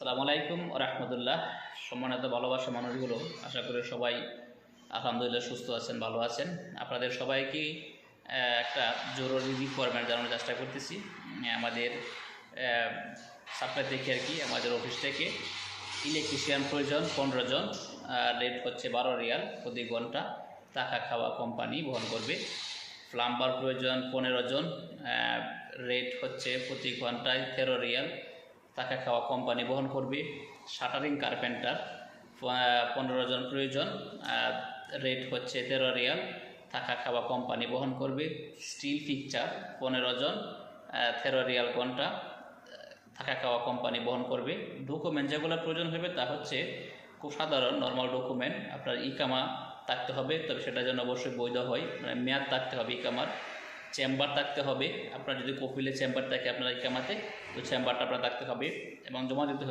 আসসালামু আলাইকুম ওয়া রাহমাতুল্লাহ। সম্মানিত ভালোবাসা মানুষগুলো, আশা করি সবাই আলহামদুলিল্লাহ সুস্থ আছেন, ভালো আছেন। আপনাদের সবাইকে একটা জরুরি রিকোয়ারমেন্ট জানানোর চেষ্টা করতেছি। আমাদের সাপ্লাই থেকে আর কি, আমাদের অফিস থেকে ইলেকট্রিশিয়ান প্রয়োজন 15 জন। রেট হচ্ছে 12 রিয়াল প্রতি ঘন্টা, টাকা খাওয়া কোম্পানি বহন করবে। প্লাম্বার প্রয়োজন 15 জন, রেট হচ্ছে প্রতি ঘন্টায় 13 রিয়াল, টাকা খাওয়া কোম্পানি বহন করবে। শাটারিং কার্পেন্টার 15 জন প্রয়োজন, রেট হচ্ছে 13 রিয়াল, টাকা খাওয়া কোম্পানি বহন করবে। স্টিল পিকচার 15 জন, 13 রিয়াল ঘন্টা, থাকা খাওয়া কোম্পানি বহন করবে। ডকুমেন্ট যেগুলো প্রয়োজন হবে তা হচ্ছে খুব সাধারণ নর্মাল ডকুমেন্ট। আপনার ইকামা থাকতে হবে, তবে সেটা যেন অবশ্যই বৈধ হয়, মানে মেয়াদ থাকতে হবে ইকামার। চেম্বার থাকতে হবে, আপনার যদি কপিলে চেম্বার থাকে আপনার ইকামাতে, তো চেম্বারটা আপনার থাকতে হবে এবং জমা দিতে হবে।